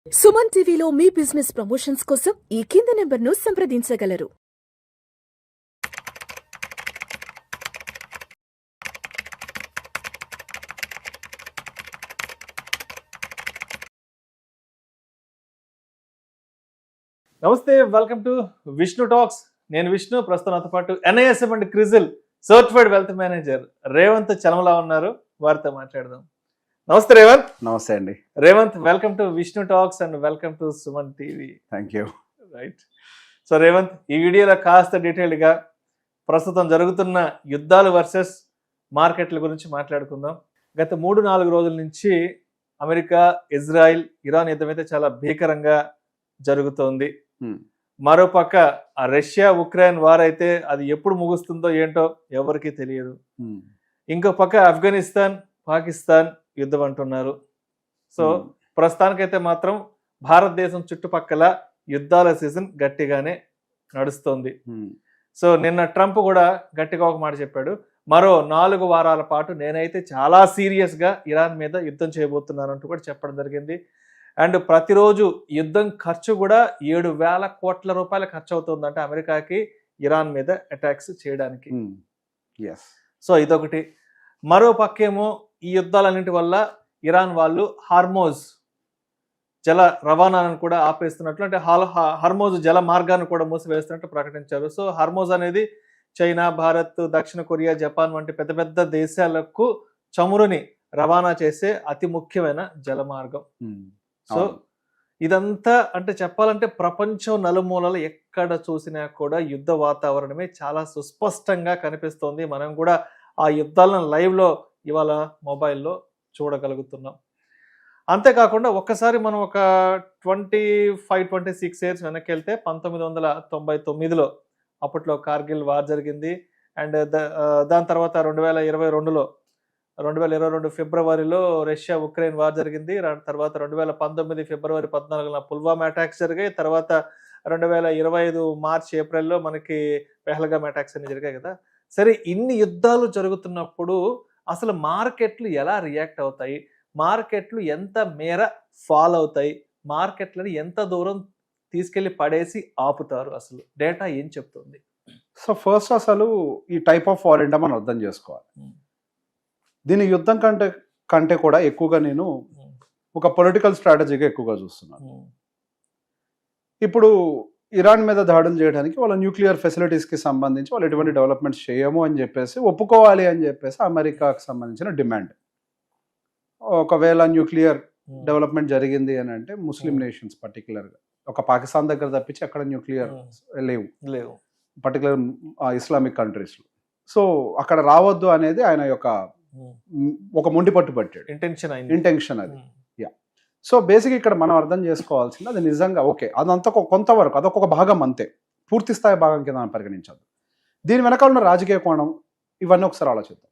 సుమన్ టీవీలో మీ business promotions కోసం ఈ కింది నెంబర్ను సంప్రదించగలరు. నమస్తే, వెల్కమ్ టు విష్ణు టాక్స్. నేను విష్ణు. ప్రస్తుతం నాతో పాటు NISM and CRISIL certified wealth manager Revanth Chalamala ఉన్నారు. వారితో మాట్లాడదాం. నమస్తే రేవంత్. నమస్తే అండి. Revanth, welcome to Vishnu talks and welcome to Suman TV. Thank you. Right. So Revanth, ఈ వీడియోలో కాస్త డీటెయిల్డ్గా ప్రస్తుతం జరుగుతున్న యుద్ధాలు వర్సెస్ మార్కెట్ల గురించి మాట్లాడుకుందాం. గత 3-4 రోజుల నుంచి అమెరికా, ఇజ్రాయిల్, ఇరాన్ యుద్ధం అయితే చాలా భీకరంగా జరుగుతోంది. మరోపక్క ఆ రష్యా ఉక్రెయిన్ వార్ అయితే అది ఎప్పుడు ముగుస్తుందో ఏంటో ఎవరికి తెలియదు. ఇంకో పక్క ఆఫ్ఘనిస్తాన్, పాకిస్తాన్ యుద్ధం అంటున్నారు. సో ప్రస్తుతానికైతే మాత్రం భారతదేశం చుట్టుపక్కల యుద్ధాల సీజన్ గట్టిగానే నడుస్తోంది. సో నిన్న ట్రంప్ కూడా గట్టిగా ఒక మాట చెప్పాడు. మరో 4 వారాల పాటు నేనైతే చాలా సీరియస్గా ఇరాన్ మీద యుద్ధం చేయబోతున్నాను అంటూ కూడా చెప్పడం జరిగింది. అండ్ ప్రతిరోజు యుద్ధం ఖర్చు కూడా 7,000 కోట్ల రూపాయలు ఖర్చు అవుతుందంటే అమెరికాకి ఇరాన్ మీద అటాక్స్ చేయడానికి. సో ఇదొకటి. మరో పక్కేమో ఈ యుద్ధాలన్నింటి వల్ల ఇరాన్ వాళ్ళు హార్మోజ్ జల రవాణాను కూడా ఆపేస్తున్నట్లు, అంటే హార్మోజ్ జల మార్గాన్ని కూడా మూసివేస్తున్నట్టు ప్రకటించారు. సో హార్మోజ్ అనేది చైనా, భారత్, దక్షిణ కొరియా, జపాన్ వంటి పెద్ద పెద్ద దేశాలకు చమురుని రవాణా చేసే అతి ముఖ్యమైన జల మార్గం. సో ఇదంతా అంటే చెప్పాలంటే ప్రపంచం నలుమూలలు ఎక్కడ చూసినా కూడా యుద్ధ వాతావరణమే చాలా సుస్పష్టంగా కనిపిస్తోంది. మనం కూడా ఆ యుద్ధాలను లైవ్లో ఇవాళ మొబైల్లో చూడగలుగుతున్నాం. అంతేకాకుండా ఒక్కసారి మనం ఒక 25-26 ఇయర్స్ వెనక్కి వెళ్తే 1999లో అప్పట్లో కార్గిల్ వార్ జరిగింది. అండ్ దాని తర్వాత 2022 ఫిబ్రవరిలో రష్యా ఉక్రెయిన్ వార్ జరిగింది. తర్వాత 2019 ఫిబ్రవరి 14న పుల్వామా అటాక్స్ జరిగాయి. తర్వాత 2025 మార్చ్ ఏప్రిల్లో మనకి పెహల్గామ్ అటాక్స్ అన్ని జరిగాయి కదా. సరే, ఇన్ని యుద్ధాలు జరుగుతున్నప్పుడు అసలు మార్కెట్లు ఎలా రియాక్ట్ అవుతాయి, మార్కెట్లు ఎంత మేర ఫాల్ అవుతాయి, మార్కెట్లను ఎంత దూరం తీసుకెళ్లి పడేసి ఆపుతారు, అసలు డేటా ఏం చెప్తుంది? సో ఫస్ట్ అసలు ఈ టైప్ ఆఫ్ వార్ ఏంటో మనం అర్థం చేసుకోవాలి. దీని యుద్ధం కంటే కూడా ఎక్కువగా నేను ఒక పొలిటికల్ స్ట్రాటజీగా ఎక్కువగా చూస్తున్నాను. ఇప్పుడు ఇరాన్ మీద దాడులు చేయడానికి వాళ్ళ న్యూక్లియర్ ఫెసిలిటీస్కి సంబంధించి వాళ్ళు ఎటువంటి డెవలప్మెంట్స్ చేయము అని చెప్పేసి ఒప్పుకోవాలి అని చెప్పేసి అమెరికాకు సంబంధించిన డిమాండ్. ఒకవేళ న్యూక్లియర్ డెవలప్మెంట్ జరిగింది అని అంటే ముస్లిం నేషన్స్, పర్టికులర్గా ఒక పాకిస్తాన్ దగ్గర తప్పించి అక్కడ న్యూక్లియర్ లేవు పర్టికులర్ ఇస్లామిక్ కంట్రీస్లో. సో అక్కడ రావద్దు అనేది ఆయన యొక్క ఒక మొండి పట్టు పట్టాడు, ఇంటెన్షన్ అది. సో బేసిక్ ఇక్కడ మనం అర్థం చేసుకోవాల్సింది అది నిజంగా ఓకే, అదంతా కొంతవరకు అదొక భాగం అంతే, పూర్తి స్థాయి భాగం కింద మనం పరిగణించదు. దీని వెనకాల ఉన్న రాజకీయ కోణం ఇవన్నీ ఒకసారి ఆలోచిద్దాం.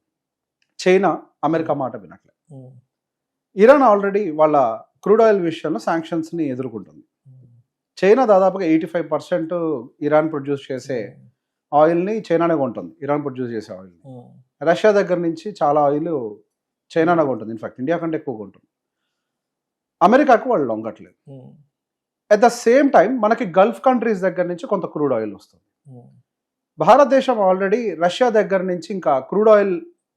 చైనా అమెరికా మాట వినట్లే. ఇరాన్ ఆల్రెడీ వాళ్ళ క్రూడ్ ఆయిల్ విషయంలో శాంక్షన్స్ని ఎదుర్కొంటుంది. చైనా దాదాపుగా 85% ఇరాన్ ప్రొడ్యూస్ చేసే ఆయిల్ని చైనానే కొంటుంది, ఇరాన్ ప్రొడ్యూస్ చేసే ఆయిల్ని. రష్యా దగ్గర నుంచి చాలా ఆయిల్ చైనానే కొంటుంది, ఇన్ఫాక్ట్ ఇండియా కంటే ఎక్కువ కొంటుంది. అమెరికాకు వాళ్ళు లొంగట్లేదు. అట్ ద సేమ్ టైం మనకి గల్ఫ్ కంట్రీస్ దగ్గర నుంచి కొంత క్రూడ్ ఆయిల్ వస్తుంది. భారతదేశం ఆల్రెడీ రష్యా దగ్గర నుంచి ఇంకా క్రూడ్ ఆయిల్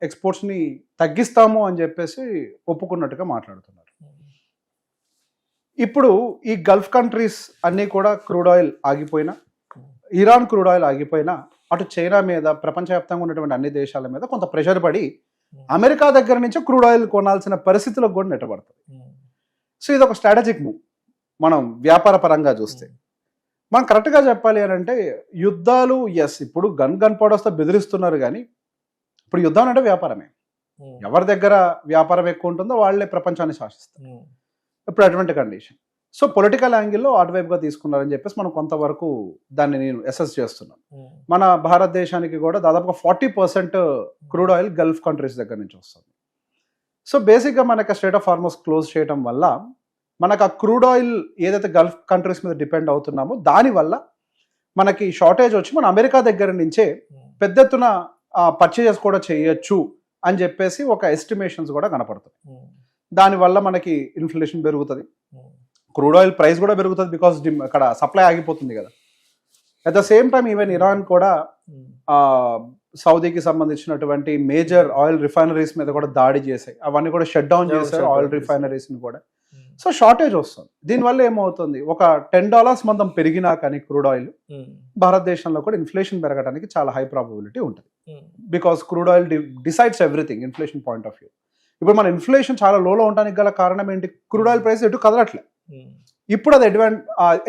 ఎక్స్పోర్ట్స్ని తగ్గిస్తాము అని చెప్పేసి ఒప్పుకున్నట్టుగా మాట్లాడుతున్నారు. ఇప్పుడు ఈ గల్ఫ్ కంట్రీస్ అన్నీ కూడా క్రూడ్ ఆయిల్ ఆగిపోయినా, ఇరాన్ క్రూడ్ ఆయిల్ ఆగిపోయినా, అటు చైనా మీద, ప్రపంచవ్యాప్తంగా ఉన్నటువంటి అన్ని దేశాల మీద కొంత ప్రెషర్ పడి అమెరికా దగ్గర నుంచి క్రూడ్ ఆయిల్ కొనాల్సిన పరిస్థితులకు కూడా నెట్టబడుతుంది. సో ఇది ఒక స్ట్రాటజిక్ మూవ్ మనం వ్యాపార పరంగా చూస్తే. మనం కరెక్ట్గా చెప్పాలి అని అంటే యుద్ధాలు ఇప్పుడు గన్ పౌడర్స్తో బెదిరిస్తున్నారు, కానీ ఇప్పుడు యుద్ధం అంటే వ్యాపారమే. ఎవరి దగ్గర వ్యాపారం ఎక్కువ ఉంటుందో వాళ్ళే ప్రపంచాన్ని శాసిస్తారు ఇప్పుడు అటువంటి కండిషన్. సో పొలిటికల్ యాంగిల్లో అటువైపుగా తీసుకున్నారని చెప్పేసి మనం కొంతవరకు దాన్ని నేను అసెస్ చేస్తున్నాను. మన భారతదేశానికి కూడా దాదాపుగా 40% క్రూడ్ ఆయిల్ గల్ఫ్ కంట్రీస్ దగ్గర నుంచి వస్తుంది. సో బేసిక్గా మనకి స్ట్రైట్ ఆఫ్ హార్మోస్ క్లోజ్ చేయడం వల్ల మనకు ఆ క్రూడ్ ఆయిల్ ఏదైతే గల్ఫ్ కంట్రీస్ మీద డిపెండ్ అవుతున్నామో దానివల్ల మనకి షార్టేజ్ వచ్చి మన అమెరికా దగ్గర నుంచే పెద్ద ఎత్తున పర్చేజెస్ కూడా చేయొచ్చు అని చెప్పేసి ఒక ఎస్టిమేషన్స్ కూడా కనపడుతుంది. దానివల్ల మనకి ఇన్ఫ్లేషన్ పెరుగుతుంది, క్రూడ్ ఆయిల్ ప్రైస్ కూడా పెరుగుతుంది బికాస్ అక్కడ సప్లై ఆగిపోతుంది కదా. At the same time even Iran కూడా సౌదీకి సంబంధించినటువంటి మేజర్ ఆయిల్ రిఫైనరీస్ మీద కూడా దాడి చేశాయి, అవన్నీ కూడా షట్ డౌన్ చేశారు ఆయిల్ రిఫైనరీస్ ని కూడా. సో షార్టేజ్ వస్తుంది. దీనివల్ల ఏమవుతుంది, ఒక $10 మందం పెరిగినా కానీ క్రూడ్ ఆయిల్ భారతదేశంలో కూడా ఇన్ఫ్లేషన్ పెరగడానికి చాలా హై ప్రాబబిలిటీ ఉంటుంది. Because crude oil decides everything inflation point of view. ఇప్పుడు మన ఇన్ఫ్లేషన్ చాలా లోలో ఉండడానికి గల కారణం ఏంటి, క్రూడ్ ఆయిల్ ప్రైస్ ఎటు కదలట్లే. ఇప్పుడు అది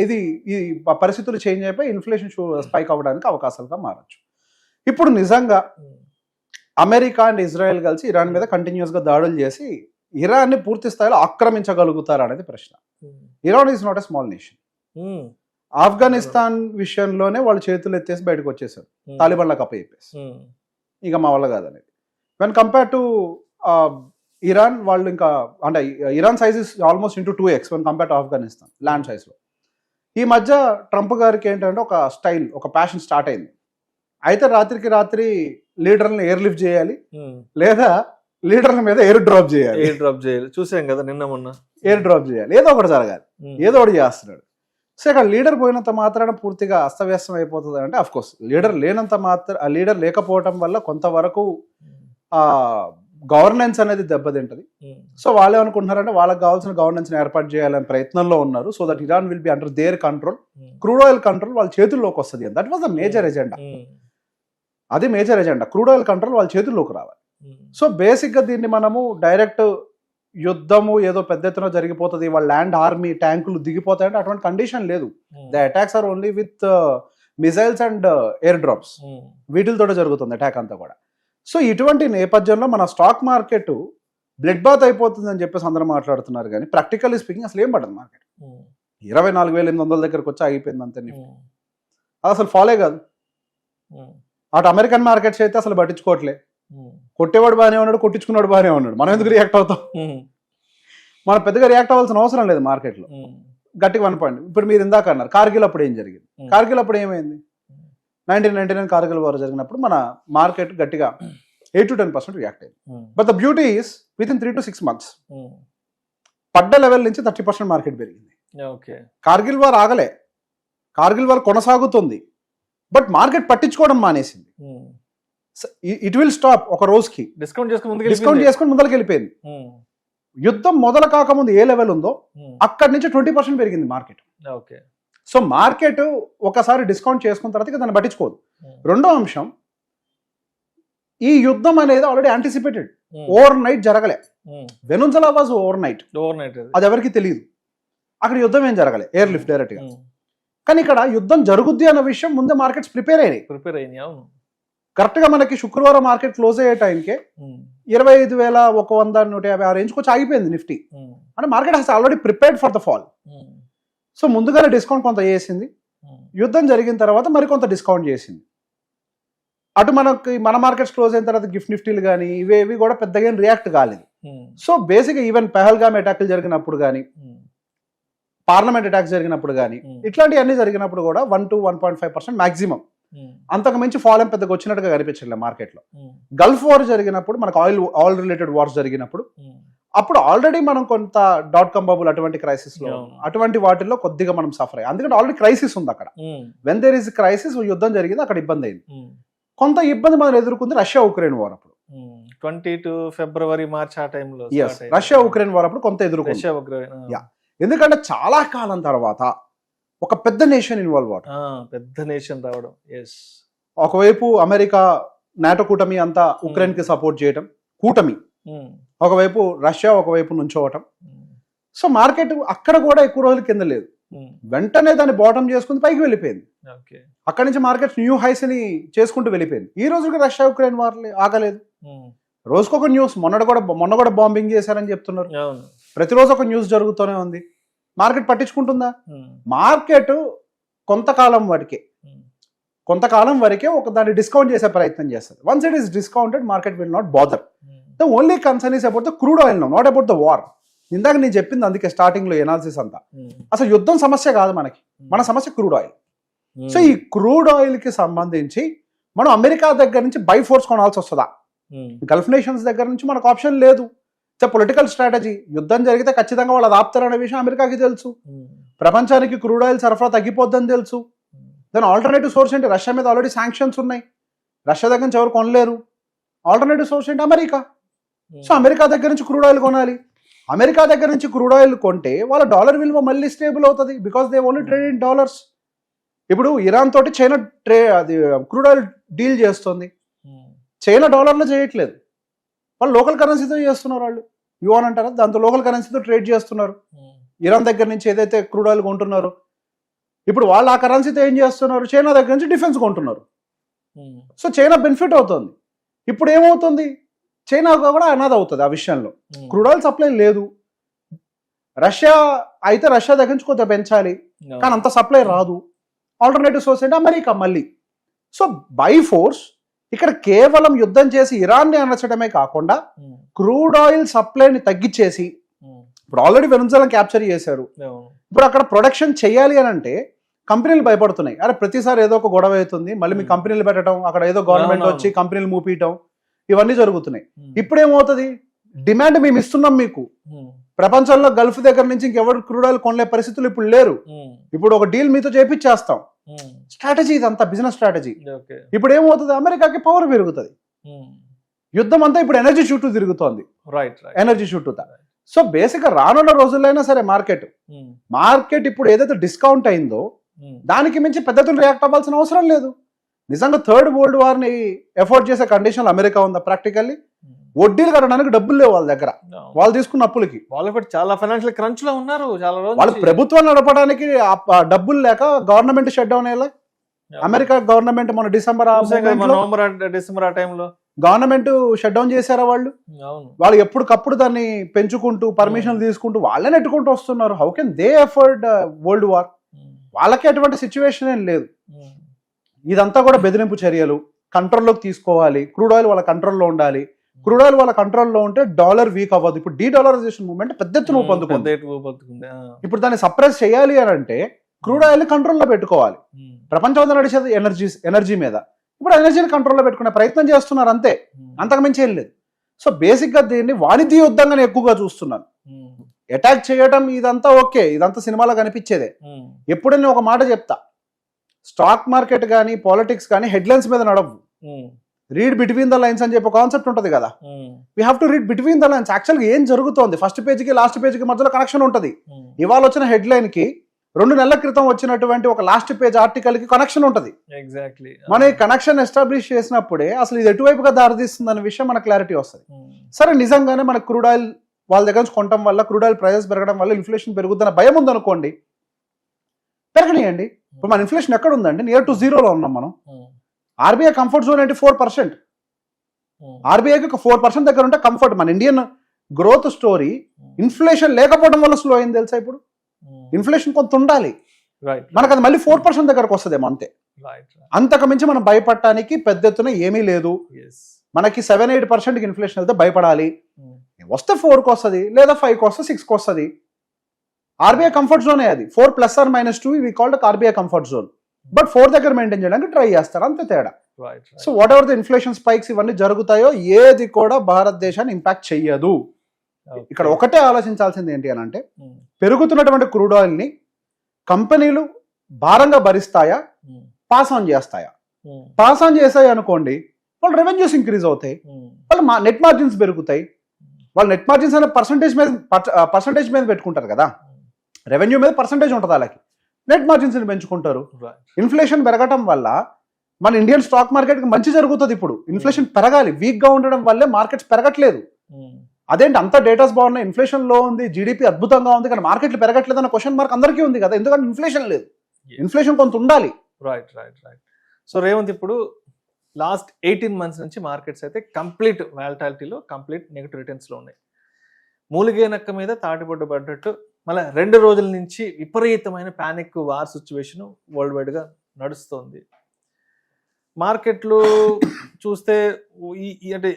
ఇది ఈ పరిస్థితులు చేంజ్ అయిపోయి ఇన్ఫ్లేషన్ స్పైక్ అవ్వడానికి అవకాశాలుగా మారచ్చు. ఇప్పుడు నిజంగా అమెరికా అండ్ ఇజ్రాయెల్ కలిసి ఇరాన్ మీద కంటిన్యూస్ గా దాడులు చేసి ఇరాన్ ని పూర్తి స్థాయిలో ఆక్రమించగలుగుతారు అనేది ప్రశ్న. Iran is not a small nation. Afghanistan విషయంలోనే వాళ్ళు చేతులు ఎత్తేసి బయటకు వచ్చేసారు, తాలిబాన్లకు అప్పచెప్పేసి ఇక మా వల్ల కాదనేది. వెన్ కంపేర్ టు ఇరాన్, వాళ్ళు ఇంకా అంటే Iran size is almost into 2x when compare to Afghanistan land size లో. ఈ మధ్య ట్రంప్ గారికి ఏంటంటే ఒక స్టైల్, ఒక ప్యాషన్ స్టార్ట్ అయింది. అయితే రాత్రికి రాత్రి లీడర్లను ఎయిర్ లిఫ్ట్ చేయాలి, లేదా లీడర్ల మీద ఎయిర్ డ్రాప్ చేయాలి. చూసాం కదా నిన్న మొన్న. ఎయిర్ డ్రాప్ చేయాలి, ఏదో ఒకటి జరగాలి, ఏదో ఒకటి చేస్తున్నాడు. సో ఇక్కడ లీడర్ పోయినంత మాత్రాన పూర్తిగా అస్తవ్యస్తం అయిపోతుంది అంటే అఫ్ కోర్స్ లీడర్ లేనంత ఆ లీడర్ లేకపోవటం వల్ల కొంతవరకు గవర్నెన్స్ అనేది దెబ్బతింటది. సో వాళ్ళు ఏమనుకుంటున్నారంటే వాళ్ళకి కావాల్సిన గవర్నెన్స్ ఏర్పాటు చేయాలనే ప్రయత్నంలో ఉన్నారు. So that Iran will be under their control, crude oil control వాళ్ళ చేతుల్లోకి వస్తుంది. That was the major agenda. అది major agenda, crude oil control వాళ్ళ చేతుల్లోకి రావాలి. సో బేసిక్ గా దీన్ని మనము డైరెక్ట్ యుద్ధము ఏదో పెద్ద ఎత్తున జరిగిపోతుంది, వాళ్ళ ల్యాండ్ ఆర్మీ ట్యాంకులు దిగిపోతాయంటే అటువంటి కండిషన్ లేదు. The attacks are only with missiles and air drops, వీటితో జరుగుతుంది అటాక్ అంతా కూడా. సో ఇటువంటి నేపథ్యంలో మన స్టాక్ మార్కెట్ బ్లడ్ బాత్ అయిపోతుంది అని చెప్పేసి అందరూ మాట్లాడుతున్నారు, కానీ ప్రాక్టికల్లీ స్పీకింగ్ అసలు ఏం పడదు మార్కెట్. 24,800 దగ్గరకు వచ్చి ఆగిపోయింది అంతే. అది అసలు ఫాలో కాదు. అటు అమెరికన్ మార్కెట్స్ అయితే అసలు పట్టించుకోవట్లే. కొట్టేవాడు బాగానే ఉన్నాడు, కొట్టించుకున్నాడు బాగానే ఉన్నాడు, మనం ఎందుకు రియాక్ట్ అవుతాం? మనం పెద్దగా రియాక్ట్ అవ్వాల్సిన అవసరం లేదు మార్కెట్లో. గట్టిగా 1 పాయింట్. ఇప్పుడు మీరు ఇందాక అన్నారు కార్గిల్ అప్పుడు ఏం జరిగింది, కార్గిల్ అప్పుడు ఏమైంది? 1999 కార్గిల్ వార్ జరిగినప్పుడు మన మార్కెట్ గట్టిగా 8 to 10% రియాక్ట్ అయింది. But the beauty is with in 3 to 6 months పడ్డ లెవెల్ నుంచి 30% మార్కెట్ పెరిగింది. కార్గిల్ వార్ ఆగలే, కార్గిల్ వార్ కొనసాగుతుంది, బట్ మార్కెట్ పట్టించుకోవడం మానేసింది. ఇట్ విల్ స్టాప్ ఒక రోజుకి, డిస్కౌంట్ చేసుకుని ముందరికి వెళ్ళిపోయింది. యుద్ధం మొదలు కాకముందు ఏ లెవెల్ ఉందో అక్కడి నుంచి 20% పెరిగింది మార్కెట్. సో మార్కెట్ ఒకసారి డిస్కౌంట్ చేసుకున్న తర్వాత దాన్ని పట్టించుకోదు. రెండో అంశం, ఈ యుద్ధం అనేది ఆల్రెడీ యాంటిసిపేటెడ్, ఓవర్ నైట్ జరగలే. వెనుజులా వాజ్ ఓవర్ నైట్, అది ఎవరికి తెలియదు. అక్కడ యుద్ధం ఏం జరగలే, ఎయిర్ లిఫ్ట్ డైరెక్ట్ గా. కానీ ఇక్కడ యుద్ధం జరుగుద్ది అన్న విషయం ముందే మార్కెట్స్ ప్రిపేర్ అయినాయి. కరెక్ట్ గా మనకి శుక్రవారం మార్కెట్ క్లోజ్ అయ్యే టైంకే 25,100-150 ఆ రేంజ్కి వచ్చి ఆగిపోయింది నిఫ్టీ. అంటే market has already prepared for the fall. So ముందుగానే డిస్కౌంట్ కొంత చేసింది, యుద్ధం జరిగిన తర్వాత మరి కొంత డిస్కౌంట్ చేసింది. అటు మన మార్కెట్స్ క్లోజ్ అయిన తర్వాత గిఫ్ట్ నిఫ్టీలు కానీ ఇవేవి కూడా పెద్దగా రియాక్ట్ కాలేదు. సో బేసిక్ ఈవెన్ పెహల్గామ్ అటాక్లు జరిగినప్పుడు కానీ, పార్లమెంట్ అటాక్స్ జరిగినప్పుడు కానీ, ఇట్లాంటివన్నీ జరిగినప్పుడు కూడా 1 to 1.5% మాక్సిమం, అంతకు మించి ఫాల్ ఏం పెద్దగా వచ్చినట్టుగా కనిపించలేదు మార్కెట్లో. గల్ఫ్ వార్ జరిగినప్పుడు, మనకు ఆయిల్ రిలేటెడ్ వార్స్ జరిగినప్పుడు, అప్పుడు ఆల్రెడీ మనం కొంత .com బబుల్ అటువంటి క్రైసిస్ లో, అటువంటి వాటిల్లో కొద్దిగా మనం సఫర్ అయ్యాం. అందుకంటే ఆల్రెడీ క్రైసిస్ ఉంది అక్కడ. వెన్ దేర్ ఇస్ క్రైసిస్, యుద్ధం జరిగింది, అక్కడ ఇబ్బంది అయింది. కొంత ఇబ్బంది మనం ఎదుర్కొంది రష్యా ఉక్రెయిన్ వార్ అప్పుడు, 22 February March ఆ టైంలో. రష్యా ఉక్రెయిన్ వార్ అప్పుడు కొంత ఎదుర్కొంది. ఎందుకంటే చాలా కాలం తర్వాత ఒక పెద్ద నేషన్ ఇన్వాల్వ్ రావడం. ఒకవైపు అమెరికా నాటో కూటమి అంతా ఉక్రెయిన్ కి సపోర్ట్ చేయటం, కూటమి ఒకవైపు, రష్యా ఒకవైపు నుంచోవటం. సో మార్కెట్ అక్కడ కూడా ఎక్కువ రోజుల కింద లేదు, వెంటనే దాన్ని బాటం చేసుకుని పైకి వెళ్ళిపోయింది. అక్కడి నుంచి మార్కెట్ న్యూ హైస్ ని చేసుకుంటూ వెళ్ళిపోయింది. ఈ రోజుకి రష్యా ఉక్రెయిన్ వార్ ఆగలేదు. రోజుకొక న్యూస్, మొన్న కూడా బాంబింగ్ చేశారని చెప్తున్నారు. ప్రతిరోజు ఒక న్యూస్ జరుగుతూనే ఉంది. మార్కెట్ పట్టించుకుంటుందా? మార్కెట్ కొంతకాలం వరకే ఒక దాన్ని డిస్కౌంట్ చేసే ప్రయత్నం చేస్తుంది. Once it is discounted, market will not bother. The only concern is about the crude oil now, not about the war. ఇందాక నేను చెప్పింది అందుకే స్టార్టింగ్ లో ఎనాలిసిస్ అంతా, అసలు యుద్ధం సమస్య కాదు మనకి, మన సమస్య క్రూడ్ ఆయిల్. సో ఈ క్రూడ్ ఆయిల్ కి సంబంధించి మనం అమెరికా దగ్గర నుంచి బై ఫోర్స్ కొనాల్సి వస్తుందా? గల్ఫ్ నేషన్స్ దగ్గర నుంచి మనకు ఆప్షన్ లేదు. Political strategy. యుద్ధం జరిగితే ఖచ్చితంగా వాళ్ళు అది ఆపుతారనే విషయం అమెరికాకి తెలుసు. ప్రపంచానికి క్రూడ్ ఆయిల్ సరఫరా తగ్గిపోద్దని తెలుసు. దాని ఆల్టర్నేటివ్ సోర్స్ ఏంటి? రష్యా మీద ఆల్రెడీ శాంక్షన్స్ ఉన్నాయి, రష్యా దగ్గర నుంచి ఎవరు కొనలేరు. ఆల్టర్నేటివ్ సోర్స్ ఏంటి? అమెరికా. సో అమెరికా దగ్గర నుంచి క్రూడ్ ఆయిల్ కొనాలి. అమెరికా దగ్గర నుంచి క్రూడ్ ఆయిల్ కొంటే వాళ్ళ డాలర్ విలువ మళ్ళీ స్టేబుల్ అవుతుంది, because they only trade in dollars. ఇప్పుడు ఇరాన్ తోటి చైనా అది క్రూడ్ ఆయిల్ డీల్ చేస్తుంది, చైనా డాలర్లో చేయట్లేదు, వాళ్ళు లోకల్ కరెన్సీతో చేస్తున్నారు. వాళ్ళు యువాన్ అంటారా, దాంతో లోకల్ కరెన్సీతో ట్రేడ్ చేస్తున్నారు. ఇరాన్ దగ్గర నుంచి ఏదైతే క్రూడ్ ఆయిల్ కొంటున్నారో ఇప్పుడు వాళ్ళు ఆ కరెన్సీతో ఏం చేస్తున్నారు? చైనా దగ్గర నుంచి డిఫెన్స్ కొంటున్నారు. సో చైనా బెనిఫిట్ అవుతుంది. ఇప్పుడు ఏమవుతుంది? చైనా కూడా అనాథ అవుతుంది ఆ విషయంలో. క్రూడ్ ఆయిల్ సప్లై లేదు. రష్యా అయితే రష్యా దగ్గర నుంచి కొద్దిగా పెంచాలి, కానీ అంత సప్లై రాదు. ఆల్టర్నేటివ్ సోర్స్ అంటే అమెరికా మళ్ళీ. సో బై ఫోర్స్ ఇక్కడ కేవలం యుద్ధం చేసి ఇరాన్ని అనర్చడమే కాకుండా క్రూడ్ ఆయిల్ సప్లైని తగ్గించేసి, ఇప్పుడు ఆల్రెడీ వెనుజులా క్యాప్చర్ చేశారు, ఇప్పుడు అక్కడ ప్రొడక్షన్ చేయాలి అని అంటే కంపెనీలు భయపడుతున్నాయి. అరే ప్రతిసారి ఏదో ఒక గొడవ అవుతుంది, మళ్ళీ మీ కంపెనీలు పెట్టడం, అక్కడ ఏదో గవర్నమెంట్ వచ్చి కంపెనీలు మూపియటం, ఇవన్నీ జరుగుతున్నాయి. ఇప్పుడు ఏమవుతుంది? డిమాండ్ మేము ఇస్తున్నాం మీకు, ప్రపంచంలో గల్ఫ్ దగ్గర నుంచి ఇంకెవరు క్రూడ్ ఆయిల్ కొనలే పరిస్థితులు ఇప్పుడు లేరు, ఇప్పుడు ఒక డీల్ మీతో చేపించేస్తాం. స్ట్రాటజీ ఇదంతా, బిజినెస్ స్ట్రాటజీ. ఇప్పుడు ఏమవుతుంది? అమెరికాకి పవర్ పెరుగుతుంది. యుద్ధం అంతా ఇప్పుడు ఎనర్జీ చుట్టూ తిరుగుతోంది, ఎనర్జీ చుట్టూతా. సో బేసిక్ గా రానున్న రోజుల్లో అయినా సరే మార్కెట్ ఇప్పుడు ఏదైతే డిస్కౌంట్ అయిందో దానికి మించి పెద్దతులు రియాక్ట్ అవ్వాల్సిన అవసరం లేదు. నిజంగా థర్డ్ వరల్డ్ వార్ ని ఎఫోర్డ్ చేసే కండిషన్ అమెరికా ఉందా? ప్రాక్టికల్లీ వడ్డీలు కట్టడానికి డబ్బులు లేవు వాళ్ళ దగ్గర, వాళ్ళు తీసుకున్న అప్పులకి. వాళ్ళు చాలా ఫైనాన్షియల్ క్రంచ్ లో ఉన్నారు చాలా రోజులు. వాళ్ళు ప్రభుత్వం నడపడానికి డబ్బులు లేక గవర్నమెంట్ షట్ డౌన్ అయ్యేలా. అమెరికా గవర్నమెంట్ మన డిసెంబర్ ఆ టైంలో గవర్నమెంట్ షట్ డౌన్ చేశారా వాళ్ళు? వాళ్ళు ఎప్పటికప్పుడు దాన్ని పెంచుకుంటూ పర్మిషన్లు తీసుకుంటూ వాళ్ళే నెట్టుకుంటూ వస్తున్నారు. How can they afford world war? వాళ్ళకి అటువంటి సిచ్యువేషన్ ఏం లేదు. ఇదంతా కూడా బెదిరింపు చర్యలు, కంట్రోల్లోకి తీసుకోవాలి. క్రూడ్ ఆయిల్ వాళ్ళ కంట్రోల్లో ఉండాలి. క్రూడ్ ఆయిల్ వాళ్ళ కంట్రోల్లో ఉంటే డాలర్ వీక్ అవ్వదు. ఇప్పుడు డీడాలరైజేషన్ మూవ్మెంట్ పెద్ద ఎత్తున పొందుకుంది. ఇప్పుడు దాన్ని సప్రెస్ చేయాలి అని అంటే క్రూడ్ ఆయిల్ కంట్రోల్లో పెట్టుకోవాలి. ప్రపంచం నడిచేది ఎనర్జీ మీద. ఇప్పుడు ఎనర్జీని కంట్రోల్లో పెట్టుకునే ప్రయత్నం చేస్తున్నారు, అంతే, అంతకుమించి ఏం లేదు. సో బేసిక్ గా దీన్ని వాణిజ్య యుద్ధంగానే ఎక్కువగా చూస్తున్నాను. అటాక్ చేయడం ఇదంతా ఓకే, ఇదంతా సినిమాలో కనిపించేదే. ఎప్పుడైనా ఒక మాట చెప్తా, స్టాక్ మార్కెట్ కానీ పాలిటిక్స్ కానీ హెడ్లైన్స్ మీద నడవు. రీడ్ బిట్వీన్ ద లైన్స్ అని చెప్పి కాన్సెప్ట్ ఉంటుంది కదా. We have to read between the lines. యాక్చువల్గా ఏం జరుగుతోంది, ఫస్ట్ పేజ్కి లాస్ట్ పేజ్కి మధ్యలో కనెక్షన్ ఉంటుంది. ఇవాళ వచ్చిన హెడ్లైన్ కి 2 నెలల క్రితం వచ్చినటువంటి ఒక లాస్ట్ పేజ్ ఆర్టికల్ కి కనెక్షన్ ఉంటుంది. ఎగ్జాక్ట్లీ. మన ఈ కనెక్షన్ ఎస్టాబ్లిష్ చేసినప్పుడే అసలు ఇది ఎటువైపుగా దారితీస్తుంది అనే విషయం మనకు క్లారిటీ వస్తుంది. సరే, నిజంగానే మన క్రూడ్ ఆయిల్ వాళ్ళ దగ్గర నుంచి కొనడం వల్ల క్రూడ్ ఆయిల్ ప్రైజెస్ పెరగడం వల్ల ఇన్ఫ్లేషన్ పెరుగుతున్న భయం ఉందనుకోండి, పెరగనియండి. ఇప్పుడు మన ఇన్ఫ్లేషన్ ఎక్కడ ఉందండి? నియర్ టు జీరోలో ఉన్నాం మనం. ఆర్బీఐ కంఫర్ట్ జోన్ అంటే 4%. ఆర్బీఐకి 4% దగ్గర ఉంటే కంఫర్ట్. మన ఇండియన్ గ్రోత్ స్టోరీ ఇన్ఫ్లేషన్ లేకపోవడం వల్ల స్లో అయింది తెలుసా? ఇప్పుడు ఇన్ఫ్లేషన్ కొంత ఉండాలి, మనకు అది మళ్ళీ 4% దగ్గరకు వస్తుందేమో, అంతే. అంతకు మించి మనం భయపడటానికి పెద్ద ఎత్తున ఏమీ లేదు. మనకి 7-8% ఇన్ఫ్లేషన్ వెళ్తే భయపడాలి. వస్తే 4కి వస్తుంది, లేదా 5కి వస్తే 6కి వస్తుంది. ఆర్బీఐ కంఫర్ట్ జోనే అది. 4+or-2 we called RBI comfort zone. But 4 దగ్గర మెయింటైన్ చేయడానికి ట్రై చేస్తారు, అంతే తేడా. So whatever the inflation spikes ఇవన్నీ జరుగుతాయో ఏది కూడా భారతదేశాన్ని ఇంపాక్ట్ చెయ్యదు. ఇక్కడ ఒకటే ఆలోచించాల్సింది ఏంటి అని అంటే, పెరుగుతున్నటువంటి క్రూడ్ ఆయిల్ ని కంపెనీలు భారంగా భరిస్తాయా, పాస్ ఆన్ చేస్తాయా? పాస్ ఆన్ చేసాయి అనుకోండి, వాళ్ళ రెవెన్యూస్ ఇంక్రీజ్ అవుతాయి, వాళ్ళ నెట్ మార్జిన్స్ పెరుగుతాయి. వాళ్ళ నెట్ మార్జిన్స్ అనే పర్సంటేజ్ మీద పెట్టుకుంటారు కదా, రెవెన్యూ మీద పర్సంటేజ్ ఉంటుంది వాళ్ళకి, నెట్ మార్జిన్స్ పెంచుకుంటారు. ఇన్ఫ్లేషన్ పెరగటం వల్ల మన ఇండియన్ స్టాక్ మార్కెట్ కి మంచి జరుగుతుంది. ఇప్పుడు ఇన్ఫ్లేషన్ పెరగాలి, వీక్ గా ఉండడం వల్లే మార్కెట్స్ పెరగట్లేదు. అదేంటి అంత డేటాస్ బాగున్నాయి, ఇన్ఫ్లేషన్ లో ఉంది, జీడిపి అద్భుతంగా ఉంది, కానీ మార్కెట్లు పెరగట్లేదు అన్న క్వశ్చన్ మార్క్ అందరికీ ఉంది కదా, ఎందుకంటే ఇన్ఫ్లేషన్ లేదు. ఇన్ఫ్లేషన్ కొంత ఉండాలి. రైట్. సో రేవంత్, ఇప్పుడు లాస్ట్ 18 months నుంచి మార్కెట్స్ అయితే కంప్లీట్ వాలటాలిటీలో, కంప్లీట్ నెగటివ్ రిటర్న్స్ లో ఉన్నాయి. మూలిగే నక్క మీద తాటిబొడ్డు పడ్డట్టు మళ్ళీ 2 రోజుల నుంచి విపరీతమైన panic war situation world wide గా నడుస్తుంది. మార్కెట్లు చూస్తే అంటే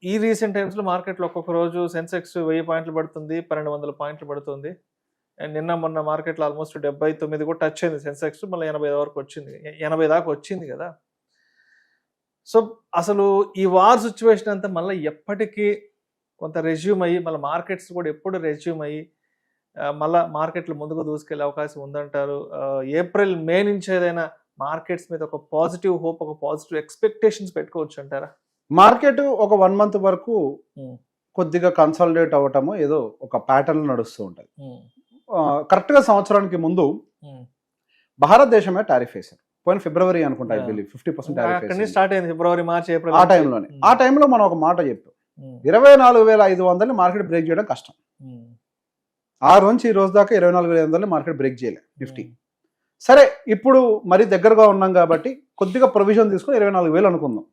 ఈ రీసెంట్ టైమ్స్లో మార్కెట్లో ఒక్కొక్క రోజు సెన్సెక్స్ 1000 పాయింట్లు పడుతుంది, 1200 పాయింట్లు పడుతుంది. అండ్ నిన్న మొన్న మార్కెట్లో ఆల్మోస్ట్ 79 కూడా టచ్ అయింది సెన్సెక్స్, మళ్ళీ 80 వరకు వచ్చింది, 80 దాకా వచ్చింది కదా. సో అసలు ఈ వార్ సిచ్యువేషన్ అంతా మళ్ళీ ఎప్పటికీ కొంత రెజ్యూమ్ అయ్యి మళ్ళీ మార్కెట్స్ కూడా ఎప్పుడు రెజ్యూమ్ అయ్యి మళ్ళీ మార్కెట్లు ముందుకు దూసుకెళ్ళే అవకాశం ఉందంటారు? ఏప్రిల్ మే నుంచి ఏదైనా మార్కెట్స్ మీద ఒక పాజిటివ్ హోప్, ఒక పాజిటివ్ ఎక్స్పెక్టేషన్స్ పెట్టుకోవచ్చు అంటారా? మార్కెట్ ఒక 1 month వరకు కొద్దిగా కన్సాలిడేట్ అవ్వటము ఏదో ఒక ప్యాటర్న్ నడుస్తూ ఉంటుంది. కరెక్ట్గా సంవత్సరానికి ముందు భారతదేశమే టారిఫ్ వేశారు. పోయిన ఫిబ్రవరి అనుకుంటా, 50% టారిఫ్ స్టార్ట్ అయింది, ఫిబ్రవరి మార్చ్ ఏప్రిల్. ఆ టైంలో మనం ఒక మాట చెప్పాం, 24,500 మార్కెట్ బ్రేక్ చేయడం కష్టం. ఆ రోజు ఈ రోజు దాకా 24,500 మార్కెట్ బ్రేక్ చేయలేదు నిఫ్టీ. సరే, ఇప్పుడు మరి దగ్గరగా ఉన్నాం కాబట్టి కొద్దిగా ప్రొవిజన్ తీసుకుని 24,000 అనుకుందాం.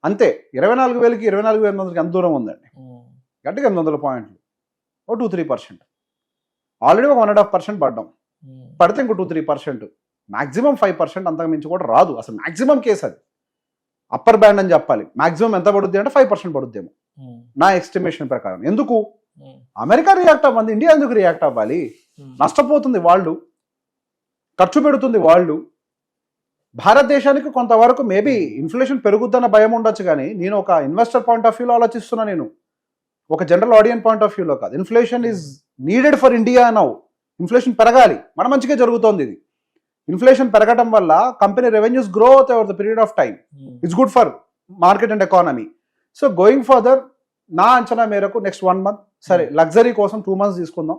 అంతే, 24,000కి 24,800కి ఎంత దూరం ఉందండి? గట్టిగా 800 పాయింట్లు, ఓ 2-3%. ఆల్రెడీ ఒక 1.5% పడ్డాం. పడితే ఇంకో 2-3%, మాక్సిమం 5%, అంతకు మించి కూడా రాదు. అసలు మాక్సిమం కేసు అది, అప్పర్ బ్యాండ్ అని చెప్పాలి. మాక్సిమం ఎంత పడుద్ది అంటే 5% పడుద్దేమో నా ఎస్టిమేషన్ ప్రకారం. ఎందుకు అమెరికా రియాక్ట్ అవ్వాలి, ఇండియా ఎందుకు రియాక్ట్ అవ్వాలి? నష్టపోతుంది వాళ్ళు, ఖర్చు పెడుతుంది వాళ్ళు. భారతదేశానికి కొంతవరకు మేబీ ఇన్ఫ్లేషన్ పెరుగుద్దన్న భయం ఉండొచ్చు, కానీ నేను ఒక ఇన్వెస్టర్ పాయింట్ ఆఫ్ వ్యూలో ఆలోచిస్తున్నా. నేను ఒక జనరల్ ఆడియన్స్ పాయింట్ ఆఫ్ వ్యూలో కాదు. Inflation is needed for India now. Inflation పెరగాలి, మన మంచిగా జరుగుతోంది ఇది. ఇన్ఫ్లేషన్ పెరగడం వల్ల కంపెనీ రెవెన్యూస్ గ్రో అవుతాయి over the period of time. It's good for market and economy. So going further నా అంచనా మేరకు నెక్స్ట్ 1 month, సరే లగ్జరీ కోసం 2 months తీసుకుందాం.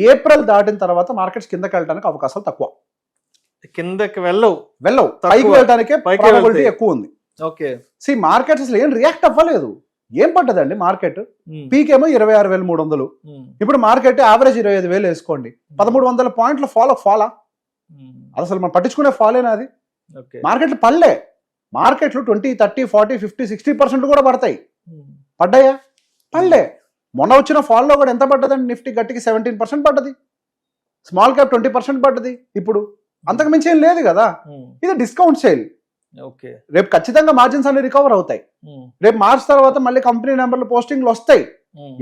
ఏప్రిల్ దాటిన తర్వాత మార్కెట్స్ కిందకి వెళ్ళడానికి అవకాశాలు తక్కువ. కిందకి వెళ్ళవు, పైకి వెళ్ళడానికే ప్రాబబిలిటీ ఎక్కువ ఉంది. ఓకే, సి మార్కెట్స్ అసలు ఏం రియాక్ట్ అవ్వలేదు. ఏం పడ్డదండి మార్కెట్? పీక్ ఏమో 26,300, ఇప్పుడు మార్కెట్ యావరేజ్ 25,000 వేసుకోండి, 1,300 పాయింట్ల ఫాలా. అది అసలు మనం పట్టించుకునే ఫాలేనా అది? మార్కెట్లు పడలే. మార్కెట్లు 20, 30, 40, 50, 60% కూడా పడతాయి. పడ్డాయా? పడలే. మొన్న వచ్చిన ఫాల్లో కూడా ఎంత పడ్డదండి? నిఫ్టీ గట్టికి 17% పడ్డది, స్మాల్ క్యాప్ 20% పడ్డది. ఇప్పుడు అంతకు మించి ఏం లేదు కదా. ఇది డిస్కౌంట్ సేల్. రేపు ఖచ్చితంగా మార్జిన్స్ అన్ని రికవర్ అవుతాయి. రేపు మార్చ్ తర్వాత మళ్ళీ కంపెనీ నెంబర్లు పోస్టింగ్లు వస్తాయి.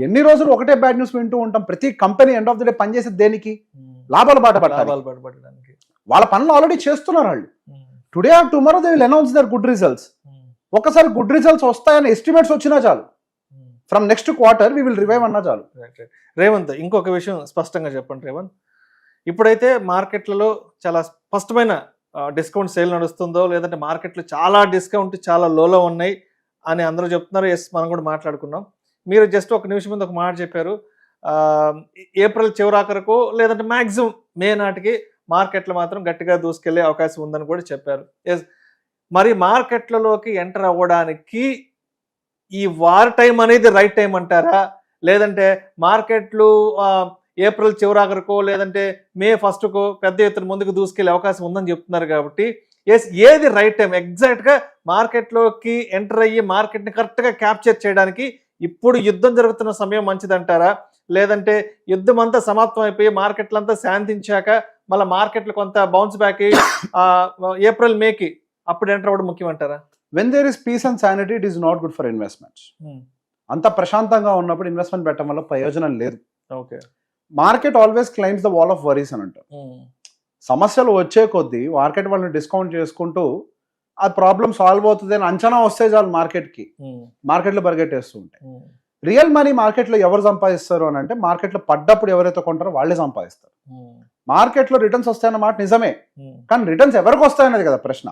ఎన్ని రోజులు ఒకటే బ్యాడ్ న్యూస్ వింటూ ఉంటాం? ప్రతి company end of the day పనిచేసేది దేనికి? లాభాలు బాట పడడానికి. వాళ్ళ పనులు ఆల్రెడీ చేస్తున్నారు వాళ్ళు. Today or tomorrow they will announce their good results. ఒకసారి గుడ్ రిజల్ట్స్ వస్తాయని ఎస్టిమేట్స్ వచ్చినా చాలు, from next quarter we will revive అన్నా చాలు. రేవంత్, ఇంకొక విషయం స్పష్టంగా చెప్పండి రేవంత్. ఇప్పుడైతే మార్కెట్లలో చాలా స్పష్టమైన డిస్కౌంట్ సేల్ నడుస్తుందో, లేదంటే మార్కెట్లు చాలా డిస్కౌంట్ చాలా లోలో ఉన్నాయి అని అందరూ చెప్తున్నారు. ఎస్, మనం కూడా మాట్లాడుకున్నాం. మీరు జస్ట్ ఒక నిమిషం ముందు ఒక మాట చెప్పారు, ఏప్రిల్ చివరాఖరకు లేదంటే మ్యాక్సిమం మే నాటికి మార్కెట్లు మాత్రం గట్టిగా దూసుకెళ్లే అవకాశం ఉందని కూడా చెప్పారు. ఎస్, మరి మార్కెట్లలోకి ఎంటర్ అవ్వడానికి ఈ వార్ టైం అనేది రైట్ టైం అంటారా? లేదంటే మార్కెట్లు ఏప్రిల్ చివరాఖరికో లేదంటే మే 1st పెద్ద ఎత్తున ముందుకు దూసుకెళ్లే అవకాశం ఉందని చెప్తున్నారు కాబట్టి ఎస్, ఏది రైట్ టైం ఎగ్జాక్ట్గా మార్కెట్లోకి ఎంటర్ అయ్యి మార్కెట్ని కరెక్ట్గా క్యాప్చర్ చేయడానికి? ఇప్పుడు యుద్ధం జరుగుతున్న సమయం మంచిదంటారా? లేదంటే యుద్ధం అంతా సమాప్తం అయిపోయి మార్కెట్లంతా శాంతించాక మళ్ళీ మార్కెట్లు కొంత బౌన్స్ బ్యాక్ అయ్యి ఏప్రిల్ మేకి అప్పుడు ఎంటర్ అవ్వడం ముఖ్యమంటారా? When there is peace and sanity it is not good for investments. అంత ప్రశాంతంగా ఉన్నప్పుడు ఇన్వెస్ట్మెంట్ పెట్టడం వల్ల ప్రయోజనం లేదు. Okay, market always climbs the wall of worries అని అంటారు. సమస్యలు వచ్చే కొద్దీ మార్కెట్ వాళ్ళని డిస్కౌంట్ చేసుకుంటూ ఆ ప్రాబ్లం సాల్వ్ అవుతుంది అని అంచనా వస్తే చాలు మార్కెట్లో పరిగెట్టేస్తూ ఉంటాయి. రియల్ మనీ మార్కెట్లో ఎవరు సంపాదిస్తారు అని అంటే, మార్కెట్లో పడ్డప్పుడు ఎవరైతే కొంటారో వాళ్ళే సంపాదిస్తారు. మార్కెట్లో రిటర్న్స్ వస్తాయన్నమాట నిజమే, కానీ రిటర్న్స్ ఎవరికి వస్తాయనేది కదా ప్రశ్న.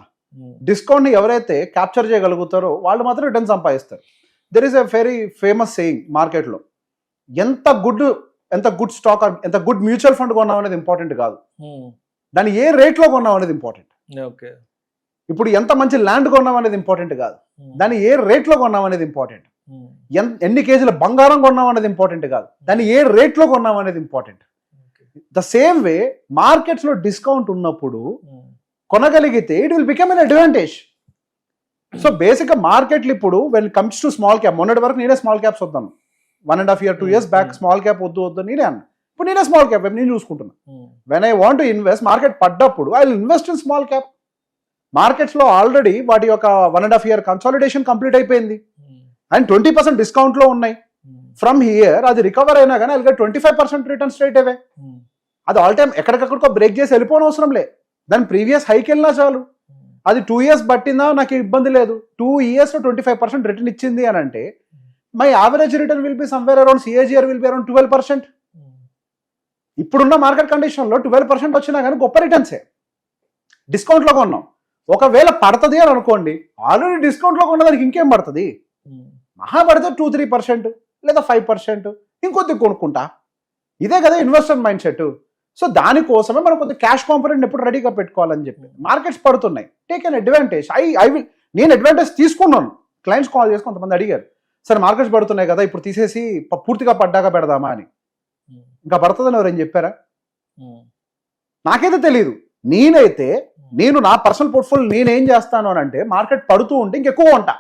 డిస్కౌంట్ ని ఎవరైతే క్యాప్చర్ చేయగలుగుతారో వాళ్ళు మాత్రం రిటర్న్ సంపాదిస్తారు. There is a very famous saying మార్కెట్లో, ఎంత గుడ్ స్టాక్, ఎంత గుడ్ మ్యూచువల్ ఫండ్ కొన్నాం అనేది ఇంపార్టెంట్ కాదు, దాన్ని ఏ రేట్లో కొన్నాం అనేది ఇంపార్టెంట్. ఇప్పుడు ఎంత మంచి ల్యాండ్ కొన్నాం అనేది ఇంపార్టెంట్ కాదు, దాన్ని ఏ రేట్లో కొన్నాం అనేది ఇంపార్టెంట్. ఎన్ని కేజీల బంగారం కొన్నాం అనేది ఇంపార్టెంట్ కాదు, దాన్ని ఏ రేట్లో కొన్నాం అనేది important. The same way markets లో డిస్కౌంట్ ఉన్నప్పుడు కొనగలిగితే it will become an advantage. So basic గా మార్కెట్లు ఇప్పుడు when comes to small cap, మొన్నటి వరకు నేనే స్మాల్ క్యాప్స్ వద్దాను, 1.5 years 2 years back small cap వద్దు నేనే అన్నా. ఇప్పుడు నేనే స్మాల్ క్యాప్ నేను చూసుకుంటున్నా. When I want to invest, market పడ్డప్పుడు I will invest in small cap. Markets లో ఆల్రెడీ వాటి యొక్క 1.5 year కన్సాలిడేషన్ కంప్లీట్ అయిపోయింది అండ్ 20% డిస్కౌంట్ లో ఉన్నాయి. ఫ్రమ్ హియర్ అది రికవర్ అయినా కానీ అది 25% రిటర్న్ స్ట్రైట్ అవే. అది ఆల్ టైమ్ ఎక్కడికక్కడికో బ్రేక్ చేసి వెళ్ళిపోవడం అవసరం లే, దాని ప్రీవియస్ హైకి వెళ్ళినా చాలు. అది 2 years పట్టిందా నాకు ఇబ్బంది లేదు. 2 years లో 25% రిటర్న్ ఇచ్చింది అని అంటే my average return will be somewhere around CAGR will be around 12%. ఇప్పుడున్న మార్కెట్ కండిషన్లో 12% వచ్చినా కానీ గొప్ప రిటర్న్సే. డిస్కౌంట్లో కొన్నాం, ఒకవేళ పడుతుంది అని అనుకోండి, ఆల్రెడీ డిస్కౌంట్లో కొన్నదానికి ఇంకేం పడుతుంది? మహా పడితే 2-3% లేదా 5%, ఇంకొద్ది కొనుక్కుంటా. ఇదే కదా ఇన్వెస్టర్ మైండ్ సెట్. సో దానికోసమే మనం కొద్దిగా క్యాష్ కాంపోనెంట్ ఎప్పుడు రెడీగా పెట్టుకోవాలని చెప్పి. మార్కెట్స్ పడుతున్నాయి, టేక్ అన్ అడ్వాంటేజ్. నేను అడ్వాంటేజ్ తీసుకున్నాను. క్లయింట్స్ కాల్ చేసి కొంతమంది అడిగారు, సరే మార్కెట్స్ పడుతున్నాయి కదా, ఇప్పుడు తీసేసి పూర్తిగా పడ్డాక పెడదామా అని. ఇంకా పడుతుందని ఎవరేం చెప్పారా? నాకైతే తెలియదు. నేను నా పర్సనల్ పోర్ట్ఫోలియో నేనేం చేస్తాను అని అంటే, మార్కెట్ పడుతూ ఉంటే ఇంకెక్కువ కొంటా.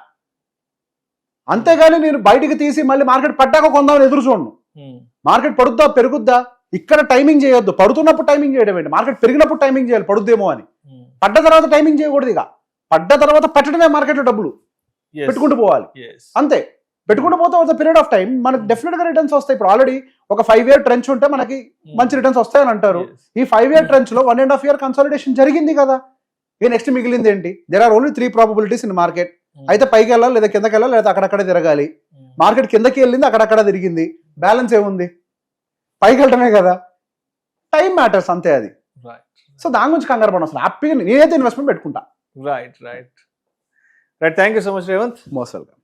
అంతేగాని నేను బయటికి తీసి మళ్ళీ మార్కెట్ పడ్డాక కొందామని ఎదురు చూడను. మార్కెట్ పడుద్దా పెరుగుద్దా ఇక్కడ టైమింగ్ చేయొద్దు. పడుతున్నప్పుడు టైమింగ్ చేయడం ఏంటి? మార్కెట్ పెరిగినప్పుడు టైమింగ్ చేయాలి పడుద్దేమో అని. పడ్డ తర్వాత టైమింగ్ చేయకూడదు. ఇక పడ్డ తర్వాత పెట్టడమే మార్కెట్లో డబ్బులు పెట్టుకుంటూ పోవాలి అంతే. పెట్టుకుంటూ పోతే ఒక పీరియడ్ ఆఫ్ టైం మనకు డెఫినెట్ గా రిటర్న్స్ వస్తాయి. ఇప్పుడు ఆల్రెడీ ఒక 5 year ట్రెంచ్ ఉంటే మనకి మంచి రిటర్న్స్ వస్తాయని అంటారు. ఈ 5 year ట్రెంచ్ లో 1.5 year కన్సాలిడేషన్ జరిగింది కదా. ఇక నెక్స్ట్ మిగిలింది ఏంటి? There are only 3 probabilities in market. అయితే పైకి వెళ్ళాలి, లేదా కిందకి వెళ్ళాలి, లేదా అక్కడక్కడే తిరగాలి. మార్కెట్ కిందకి వెళ్ళింది, అక్కడక్కడ తిరిగింది, బ్యాలెన్స్ ఏముంది? పైకి వెళ్ళటమే కదా. టైం మ్యాటర్స్ అంతే అది. సో దాని గురించి కంగారు పడడం అసలు హ్యాపీగా నేనైతే ఇన్వెస్ట్మెంట్ పెట్టుకుంటా. Right. Thank you so much Revanth. Most welcome.